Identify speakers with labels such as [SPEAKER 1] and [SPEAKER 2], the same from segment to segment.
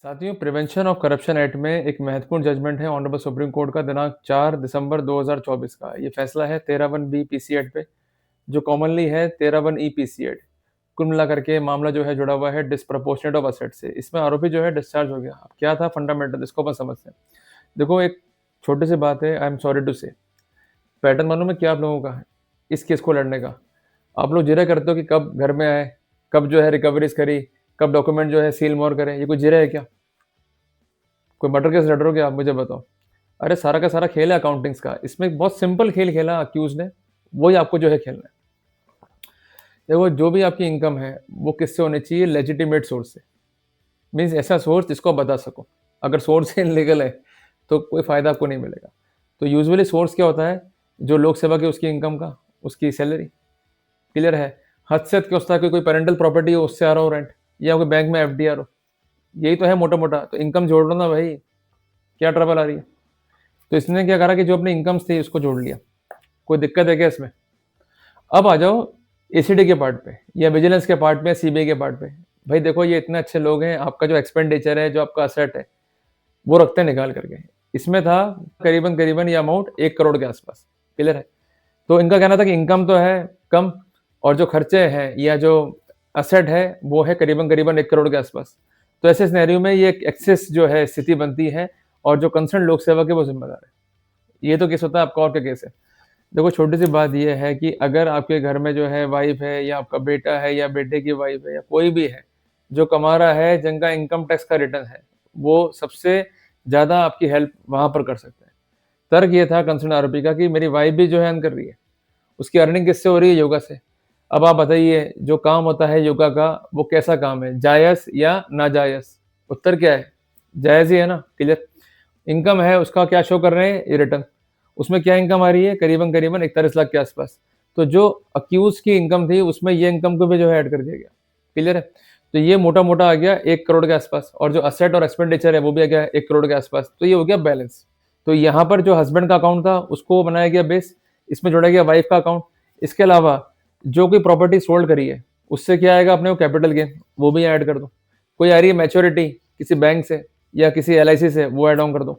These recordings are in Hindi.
[SPEAKER 1] साथियों, प्रिवेंशन ऑफ करप्शन एक्ट में एक महत्वपूर्ण जजमेंट है ऑनरेबल सुप्रीम कोर्ट का दिनांक 4 दिसंबर 2024 का। ये फैसला है 13(1)B पीसी एक्ट पे, जो कॉमनली है 13(1)E पीसी एक्ट। कुल मिलाकर के मामला जो है जुड़ा हुआ है डिस्प्रपोर्शनेट ऑफ असेट से। इसमें आरोपी जो है डिस्चार्ज हो गया। अब क्या था फंडामेंटल, इसको अपन समझते हैं। देखो, एक छोटी सी बात है, आई एम सॉरी टू से। पैटर्न मालूम है क्या आप लोगों का इस केस को लड़ने का? आप लोग जिरह करते हो कि कब घर में आए, कब जो है रिकवरीज करी, कब डॉक्यूमेंट जो है सील मोर करे। ये कोई जिरह है क्या? कोई मर्डर केस लड़ रहे हो क्या? आप मुझे बताओ। अरे सारा का सारा खेल है अकाउंटिंग्स का। इसमें एक बहुत सिंपल खेल खेला अक्यूज ने, वही आपको जो है खेलना है। देखो, जो भी आपकी इनकम है वो किससे होनी चाहिए? लेजिटिमेट सोर्स से। मीन्स ऐसा सोर्स जिसको आप बता सको। अगर सोर्स इनलीगल है तो कोई फायदा आपको नहीं मिलेगा। तो यूजुअली सोर्स क्या होता है? जो लोक सेवा की उसकी इनकम का, उसकी सैलरी। क्लियर है? हद से हद क्या होता है कि कोई पेरेंटल प्रॉपर्टी हो उससे आ रहा हो रेंट, या कोई बैंक में एफडीआर हो। यही तो है मोटा मोटा। तो इनकम जोड़ लो ना भाई, क्या ट्रबल आ रही है? तो इसने क्या करा कि जो अपनी इनकम्स थी उसको जोड़ लिया। कोई दिक्कत है क्या इसमें? अब आ जाओ एसीडी के पार्ट पे, या विजिलेंस के पार्ट में, या सीबीआई के पार्ट पे। भाई देखो, ये इतने अच्छे लोग हैं, आपका जो एक्सपेंडिचर है, जो आपका असेट है, वो रखते हैं निकाल करके। इसमें था करीबन करीबन ये अमाउंट 1 करोड़ के आसपास। क्लियर है? तो इनका कहना था कि इनकम तो है कम, और जो खर्चे हैं या जो असेट है वो है करीबन करीबन 1 करोड़ के आसपास। तो ऐसे सिनेरियो में ये एक्सेस जो है स्थिति बनती है, और जो कंसर्न लोक सेवा के वो जिम्मेदार है। ये तो केस होता है आपका, और क्या केस है? देखो, छोटी सी बात ये है कि अगर आपके घर में जो है वाइफ है, या आपका बेटा है, या बेटे की वाइफ है, या कोई भी है जो कमा रहा है, जिनका इनकम टैक्स का रिटर्न है, वो सबसे ज़्यादा आपकी हेल्प वहाँ पर कर सकते हैं। तर्क ये था कंसर्न आरोपी का कि मेरी वाइफ भी जो है अर्न कर रही है, उसकी अर्निंग किससे हो रही है? योगा से। अब आप बताइए, जो काम होता है योगा का, वो कैसा काम है? जायज़ या नाजायज़? उत्तर क्या है? जायज़ ही है ना। क्लियर? इनकम है उसका क्या शो कर रहे हैं? ये रिटर्न। उसमें क्या इनकम आ रही है? करीबन करीबन 41 लाख के आसपास। तो जो अक्यूज की इनकम थी उसमें ये इनकम को भी जो है ऐड कर दिया गया। क्लियर है? तो ये मोटा मोटा आ गया 1 करोड़ के आसपास, और जो असेट और एक्सपेंडिचर है वो भी आ गया 1 करोड़ के आसपास। तो ये हो गया बैलेंस। तो यहाँ पर जो हस्बैंड का अकाउंट था उसको बनाया गया बेस, इसमें जोड़ा गया वाइफ का अकाउंट। इसके अलावा जो कोई प्रॉपर्टी सोल्ड करी है उससे क्या आएगा अपने को? कैपिटल गेन, वो भी ऐड कर दो। कोई आ रही है मैच्योरिटी किसी बैंक से या किसी एलआईसी से, वो ऐड ऑन कर दो।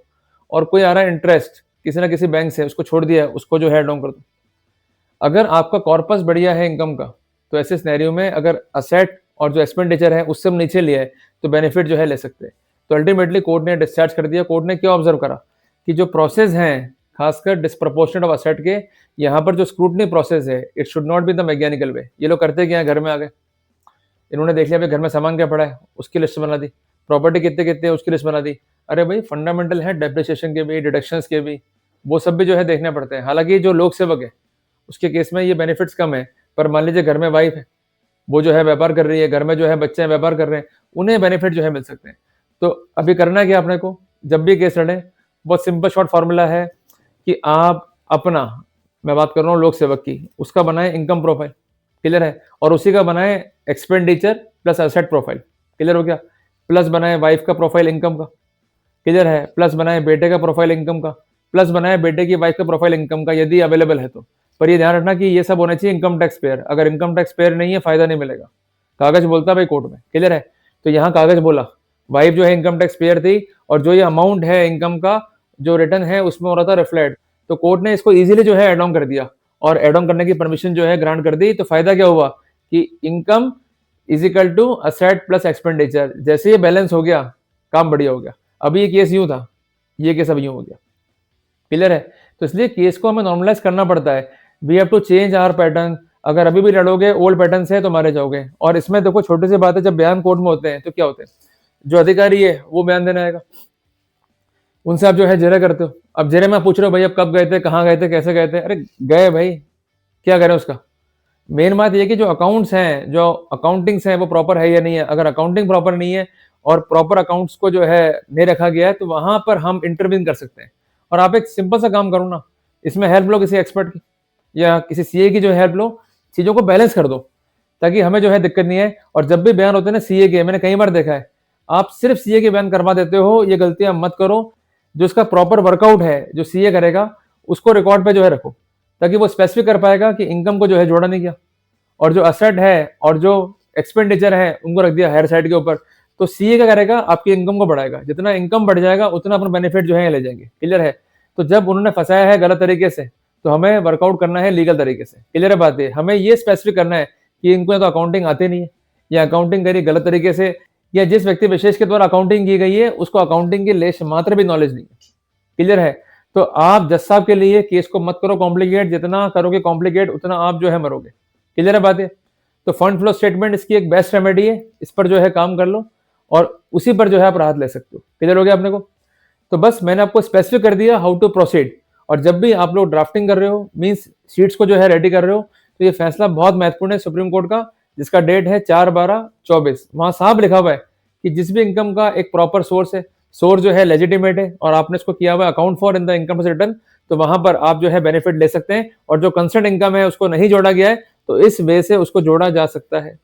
[SPEAKER 1] और कोई आ रहा है इंटरेस्ट किसी ना किसी बैंक से, उसको छोड़ दिया है, उसको जो है ऐड ऑन कर दो। अगर आपका कॉर्पस बढ़िया है इनकम का, तो ऐसे सिनेरियो में अगर असेट और जो एक्सपेंडिचर है उससे नीचे लिया है तो बेनिफिट जो है ले सकते हैं। तो अल्टीमेटली कोर्ट ने डिस्चार्ज कर दिया। कोर्ट ने क्या ऑब्जर्व करा कि जो प्रोसेस हैं, खासकर डिस्प्रपोर्शनेट ऑफ असेट के, यहाँ पर जो स्क्रूटनी प्रोसेस है, it should not be the mechanical वे। ये लोग करते क्या है? घर में आ गए, इन्होंने देख लिया भाई घर में सामान क्या पड़ा है, उसकी लिस्ट बना दी। प्रॉपर्टी कितने कितने उसकी लिस्ट बना दी। अरे भाई, फंडामेंटल है डेप्रिसिएशन के भी, डिडक्शंस के भी, वो सब भी जो है देखने पड़ते हैं। हालांकि जो लोक सेवक है उसके केस में ये बेनिफिट्स कम है, पर मान लीजिए घर में वाइफ है, वो जो है व्यापार कर रही है, घर में जो है बच्चे हैं व्यापार कर रहे हैं, उन्हें बेनिफिट जो है मिल सकते हैं। तो अभी करना है क्या अपने को? जब भी केस लड़े, बहुत सिंपल शॉर्ट फॉर्मूला है कि आप अपना, मैं बात कर रहा हूँ लोक सेवक की, उसका बनाए इनकम प्रोफाइल। क्लियर है? और उसी का बनाए expenditure plus asset profile. Clear हो गया? प्लस बनाए वाइफ का प्रोफाइल इनकम का। क्लियर है? प्लस बनाए बेटे का प्रोफाइल इनकम का। प्लस बनाए बेटे की वाइफ का प्रोफाइल इनकम का, यदि अवेलेबल है तो। पर ये ध्यान रखना कि ये सब होना चाहिए इनकम टैक्स पेयर। अगर इनकम टैक्स पेयर नहीं है, फायदा नहीं मिलेगा। कागज बोलता है भाई कोर्ट में। क्लियर है? तो यहाँ कागज बोला, वाइफ जो है इनकम टैक्स पेयर थी, और जो ये अमाउंट है इनकम का जो रिटर्न है उसमें हो रहा था रिफ्लेक्ट। तो कोर्ट ने इसको इजीली जो है एड ऑन कर दिया, और एड ऑन करने की परमिशन जो है ग्रांट कर दी। तो फायदा क्या हुआ कि income is equal to asset plus expenditure. जैसे ये बैलेंस हो गया, काम बढ़िया हो गया। अभी ये केस यूं था, ये केस अब यूं हो गया। क्लियर है? तो इसलिए केस को हमें नॉर्मलाइज करना पड़ता है। We have to change our pattern. अगर अभी भी लड़ोगे ओल्ड पैटर्न से तो मारे जाओगे। और इसमें देखो, छोटी सी बात है, जब बयान कोर्ट में होते हैं तो क्या होते हैं? जो अधिकारी है वो बयान देने आएगा, उनसे आप जो है जेरा करते हो। अब जेरे में पूछ रहे हो भाई अब कब गए थे, कहाँ गए थे, कैसे गए थे? अरे गए भाई, क्या करें उसका? मेन बात ये कि जो अकाउंट्स हैं, जो अकाउंटिंग्स हैं, वो प्रॉपर है या नहीं है। अगर अकाउंटिंग प्रॉपर नहीं है और प्रॉपर अकाउंट्स को जो है नहीं रखा गया है, तो वहां पर हम इंटरवीन कर सकते हैं। और आप एक सिंपल सा काम करो ना, इसमें हेल्प लो किसी एक्सपर्ट की या किसी सीए की, जो हेल्प लो, चीजों को बैलेंस कर दो, ताकि हमें जो है दिक्कत नहीं है। और जब भी बयान होते हैं ना सीए के, मैंने कई बार देखा है, आप सिर्फ सीए के बयान करवा देते हो। ये गलतियां मत करो। जो इसका प्रॉपर वर्कआउट है जो सीए करेगा, उसको रिकॉर्ड पे जो है रखो, ताकि वो स्पेसिफिक कर पाएगा कि इनकम को जो है जोड़ा नहीं किया, और जो असेट है और जो एक्सपेंडिचर है उनको रख दिया हायर साइड के ऊपर। तो सीए क्या करेगा, आपकी इनकम को बढ़ाएगा, जितना इनकम बढ़ जाएगा उतना अपन बेनिफिट जो है ले जाएंगे। क्लियर है? तो जब उन्होंने फंसाया है गलत तरीके से, तो हमें वर्कआउट करना है लीगल तरीके से। क्लियर है बात है? हमें ये स्पेसिफिक करना है कि इनको या तो अकाउंटिंग आती नहीं है, या अकाउंटिंग करी गलत तरीके से, या जिस व्यक्ति विशेष के द्वारा अकाउंटिंग की गई है उसको अकाउंटिंग की लेश मात्र भी नॉलेज नहीं है। क्लियर है? तो आप जज साहब के लिए केस को मत करो कॉम्प्लिकेट, जितना करोगे कॉम्प्लिकेट उतना आप जो है मरोगे। क्लियर है बात है? तो फंड फ्लो स्टेटमेंट इसकी एक बेस्ट रेमेडी है, इस पर जो है काम कर लो और उसी पर जो है आप राहत ले सकते हो। क्लियर हो गया अपने को? तो बस मैंने आपको स्पेसिफिक कर दिया हाउ टू प्रोसीड। और जब भी आप लोग ड्राफ्टिंग कर रहे हो, मींस शीट्स को जो है रेडी कर रहे हो, तो ये फैसला बहुत महत्वपूर्ण है सुप्रीम कोर्ट का, जिसका डेट है 4/12/24। वहां साफ लिखा हुआ है कि जिस भी इनकम का एक प्रॉपर सोर्स है, सोर्स जो है लेजिटिमेट है और आपने इसको किया हुआ है account for in the income return, तो वहां पर आप जो है बेनिफिट ले सकते हैं। और जो कंसर्न इनकम है उसको नहीं जोड़ा गया है, तो इस वे से उसको जोड़ा जा सकता है।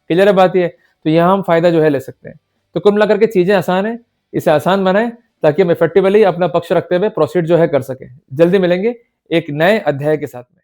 [SPEAKER 1] क्लियर है बात ये? तो यहाँ हम फायदा जो है ले सकते हैं। तो कुल मिलाकर के चीजें आसान है, इसे आसान बनाएं ताकि हम इफेक्टिवली अपना पक्ष रखते हुए प्रोसीड जो है कर सकें। जल्दी मिलेंगे एक नए अध्याय के साथ में।